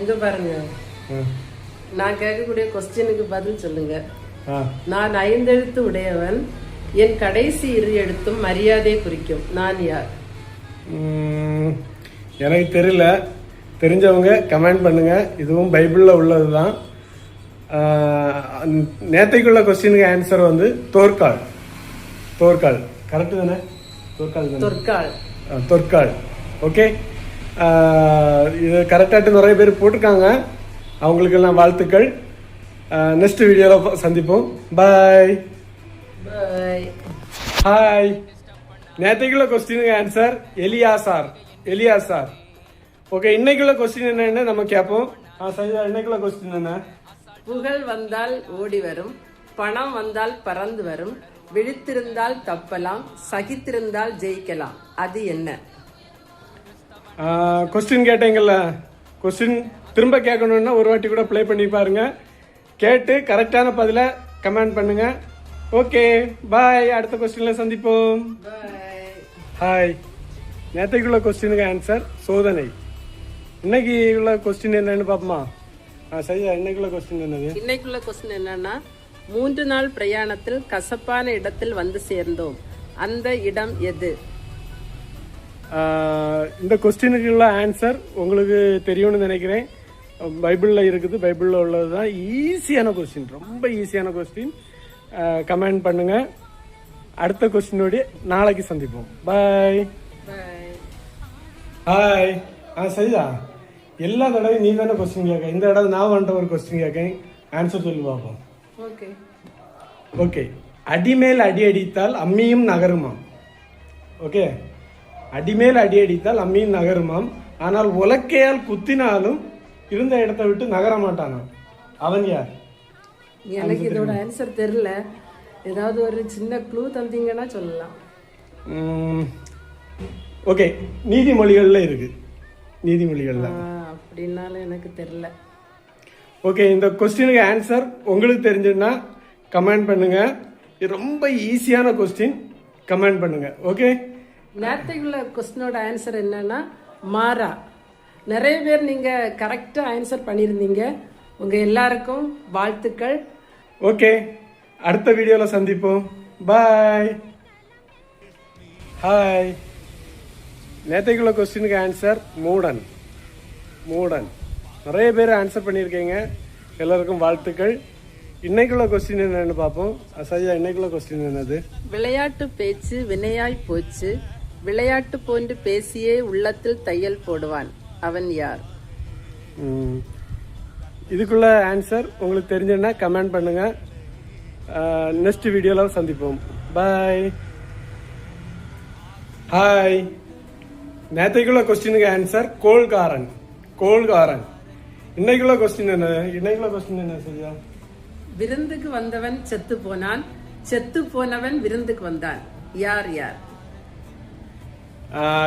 இங்க பாருங்க, நான் கேட்கக்கூடிய கொஸ்டினுக்கு பதில் சொல்லுங்க. நான் 5 எழுத்து உடையவன், என் கடைசி 2 எழுத்தும் மரியாதை குறிக்கும். நான் யார்? எனக்கு தெரியல. தெரிஞ்சவங்க கமெண்ட் பண்ணுங்க. இதுவும் பைபிள்ல உள்ளதுதான். நேத்தைக்குள்ள கொஸ்டினுக்கு ஆன்சர் வந்து தோற்கால். தோற்கால் கரெக்டு தானே? தொற்கால். ஓகே, இது கரெக்டாக நிறைய பேர் போட்டிருக்காங்க. அவங்களுக்கெல்லாம் வாழ்த்துக்கள். நெக்ஸ்ட் வீடியோவில் சந்திப்போம். பாய். ஹாய். நேற்றுக்குள்ள கொஸ்டினுக்கு ஆன்சர் எலியாசார். ஓகே, இன்னைக்குள்ள கொஸ்டின் என்னன்னு நம்ம கேட்போம். சரியா, இன்னைக்குள்ள கொஸ்டின் என்ன? புகழ் வந்தால் ஓடி வரும், பணம் வந்தால் பறந்து வரும், விழித்திருந்தால் தப்பலாம், சகித்திருந்தால் ஜெயிக்கலாம். அது என்ன? கொஸ்டின் கேட்டீங்கல்ல, கொஸ்டின் திரும்ப கேட்கணும்னா ஒரு வாட்டி கூட ப்ளே பண்ணி பாருங்க. கேட்டு கரெக்டான பதில கமெண்ட் பண்ணுங்க. ஓகே, பாய். அடுத்த கொஸ்டின்ல சந்திப்போம். ஹாய். நேற்றுக்குள்ள கொஸ்டினுக்கு ஆன்சர் சோதனை. இன்னைக்கு உள்ள கொஸ்டின் என்னன்னு பாப்போமா? சரியா, இன்னைக்குள்ள கொஸ்டின் என்னது? இன்னைக்குள்ள கொஸ்டின் என்னன்னா, 3 நாள் பிரயாணத்தில் கசப்பான இடத்தில் வந்து சேர்ந்தோம். அந்த இடம் எது? இந்த கொஸ்டினுக்குள்ள ஆன்சர் உங்களுக்கு தெரியும்னு நினைக்கிறேன். பைபிள்ல இருக்குது. பைபிள்ல உள்ளதுதான். ஈஸியான கொஸ்டின், ரொம்ப ஈஸியான கொஸ்டின். கமெண்ட் பண்ணுங்க. அடுத்த கொஸ்டினோட நாளைக்கு சந்திப்போம். பாய். ஹாய். சரிதா, எல்லா தடவையும் நீ தானே கொஸ்டின் கேட்க. இந்த தடவை நான் வந்துட்ட ஒரு கொஸ்டின் கேட்கேன். ஆன்சர் சொல்லி பார்ப்போம். ஓகே. அடிமேல் அடி அடித்தால் அம்மியும் நகருமாம். ஓகே, அடிமேல் அடி அடித்தால் அம்மியும் நகருமாம், ஆனால் உலக்கையால் குத்தினாலும் இருந்த இடத்தை விட்டு நகர மாட்டானா. அவன் யார்? எனக்கு இதோட ஆன்சர் தெரியல. ஏதாவது ஒரு சின்ன க்ளூ தந்தீங்கன்னா சொல்லலாம். ஓகே, நீதிமொழிகள்ல இருக்கு. நீதிமொழிகள்ல. அப்படின்னாலும் எனக்கு தெரியல. ஓகே, இந்த கொஸ்டினுக்கு ஆன்சர் உங்களுக்கு தெரிஞ்சுன்னா கமெண்ட் பண்ணுங்க. இது ரொம்ப ஈஸியான கொஸ்டின். கமெண்ட் பண்ணுங்க. ஓகே, நேரத்துக்குள்ள கொஸ்டினோட ஆன்சர் என்னன்னா மாறா. நிறைய பேர் நீங்க கரெக்டா ஆன்சர் பண்ணியிருந்தீங்க. உங்க எல்லாருக்கும் வாழ்த்துக்கள். ஓகே, அடுத்த வீடியோல சந்திப்போம். பாய். ஹாய். நேற்றுக்குள்ள கொஸ்டினுக்கு ஆன்சர் மூடன். நிறைய பேர் ஆன்சர் பண்ணியிருக்கீங்க. எல்லாருக்கும் வாழ்த்துக்கள். இன்னைக்குள்ள கொஸ்டின் என்னன்னு பார்ப்போம். சரியா, இன்னைக்குள்ள கொஸ்டின் என்னது? விளையாட்டு பேச்சு வினையாய் போச்சு, விளையாட்டு போன்று பேசியே உள்ளத்தில் தையல் போடுவான். அவன் யார்? இதுக்குள்ள ஆன்சர் உங்களுக்கு தெரிஞ்சுன்னா கமெண்ட் பண்ணுங்க. நெக்ஸ்ட் வீடியோல சந்திப்போம். பாய். ஹாய். நேற்றுக்குள்ள கொஸ்டினுக்கு ஆன்சர் கோல்காரன். இன்னைக்குள்ள கொஸ்டின் என்ன? சரியா, விருந்துக்கு வந்தவன் செத்து போனான், செத்து போனவன் விருந்துக்கு வந்தான். யார்?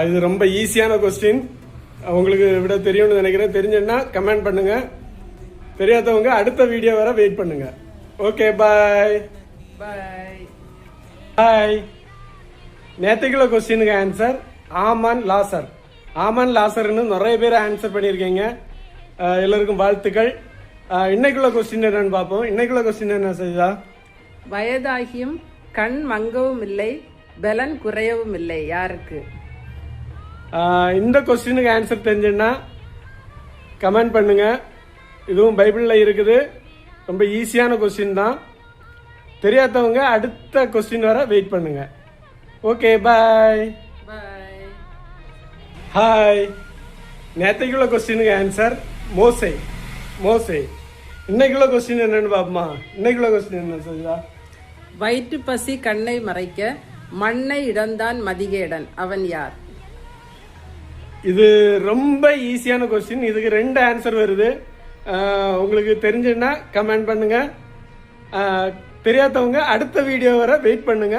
இது ரொம்ப ஈஸியான கொஸ்டின். உங்களுக்கு விட தெரியும்னு நினைக்கிறேன். தெரிஞ்சுன்னா கமெண்ட் பண்ணுங்க. தெரியாதவங்க அடுத்த வீடியோ வர வெயிட் பண்ணுங்க. ஓகே, பாய். ஹாய். நேற்றுக்குள்ள கொஸ்டினுக்கு ஆன்சர் ஆமான் லாசர்னு நிறைய பேர் ஆன்சர் பண்ணியிருக்கீங்க. எல்லாருக்கும் வாழ்த்துக்கள். இன்னைக்குள்ள கொஸ்டின் என்னன்னு பார்ப்போம். இன்னைக்குள்ள கொஸ்டின் என்ன? சரிதா, வயதாகியும் கண் மங்கவும் இல்லை, பலன் குறையவும் இல்லை. யாருக்கு? இந்த கொஸ்டினுக்கு ஆன்சர் தெரிஞ்சுன்னா கமெண்ட் பண்ணுங்க. இதுவும் பைபிள்ல இருக்குது. ரொம்ப ஈஸியான கொஸ்டின் தான். தெரியாதவங்க அடுத்த கொஸ்டின் வர வெயிட் பண்ணுங்க. ஓகே, பாய். ஹாய். நேற்றுக்குள்ள கொஸ்டினுக்கு ஆன்சர் மோசே. இன்னைக்குள்ள கொஸ்டின் என்னன்னு பாப்போமா? இன்னைக்குள்ள கொஸ்டின் என்ன? சரிதா, வயிற்று பசி கண்ணை மறைக்க, மண்ணை இடந்தான் மதிகேடன். அவன் யார்? இது ரொம்ப ஈஸியான கொஸ்டின். இதுக்கு 2 ஆன்சர் வருது. உங்களுக்கு தெரிஞ்சுன்னா கமெண்ட் பண்ணுங்க. தெரியாதவங்க அடுத்த வீடியோ வர வெயிட் பண்ணுங்க.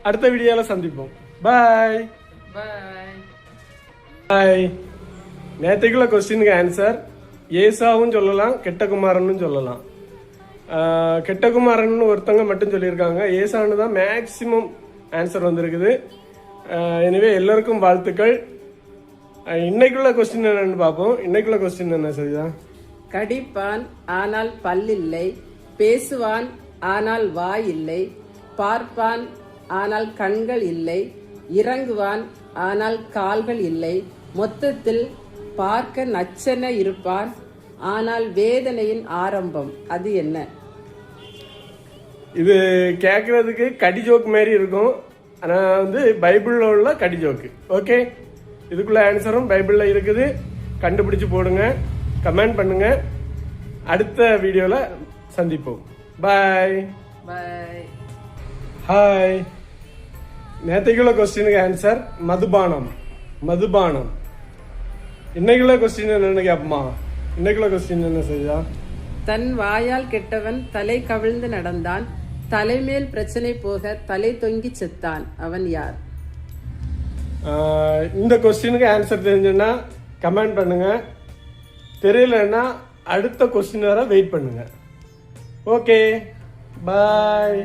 அடுத்த வீடியோல சந்திப்போம். பாய். ஹாய். நேற்றுக்குள்ள கொஸ்டினுக்கு ஆன்சர் ஏசாவும் சொல்லலாம், கெட்டகுமாரன்னு சொல்லலாம். கெட்டகுமாரன் ஒருத்தவங்க மட்டும் சொல்லியிருக்காங்க. ஏசான்னு தான் மேக்சிமம் ஆன்சர் வந்திருக்குது. எனவே எல்லாருக்கும் வாழ்த்துக்கள். இன்னைக்குள்ள கொஸ்டின் என்னன்னு பார்ப்போம். இன்னைக்குள்ள கொஸ்டின் என்ன? சரிதான், கடிப்பான் ஆனால் பல்லில்லை, பேசுவான் ஆனால் வாய் இல்லை, பார்ப்பான் ஆனால் கண்கள் இல்லை, இறங்குவான் ஆனால் கால்கள் இல்லை, மொத்தத்தில் பார்க்க நச்சென இருப்பான், ஆனால் வேதனையின் ஆரம்பம். அது என்ன? இது கேட்கறதுக்கு கடி ஜோக் மாதிரி இருக்கும், ஆனா பைபிள்ல உள்ள கடி ஜோக்கு. ஓகே, இதுக்குள்ள ஆன்சரும் பைபிள்ல இருக்குது. கண்டுபிடிச்சு போடுங்க, கமெண்ட் பண்ணுங்க. அடுத்த வீடியோல சந்திப்போம். பாய் பாய். ஹாய். நேற்றுக்குள்ள கொஸ்டினுக்கு ஆன்சர் மதுபானம். மதுபானம். இன்னைக்குள்ள கொஸ்டின் என்னன்னு கேப்பமா? இன்னைக்குள்ள கொஸ்டின் என்ன செய்யா? தன் வாயால் கெட்டவன் தலை கவிழ்ந்து நடந்தான், தலைமேல் பிரச்சனை போக தலை தொங்கி செத்தான். அவன் யார்? இந்த கொஸ்டினுக்கு ஆன்சர் தெரிஞ்சுன்னா கமெண்ட் பண்ணுங்க. தெரியலன்னா அடுத்த கொஸ்டின் வர வெயிட் பண்ணுங்க. ஓகே, பாய்.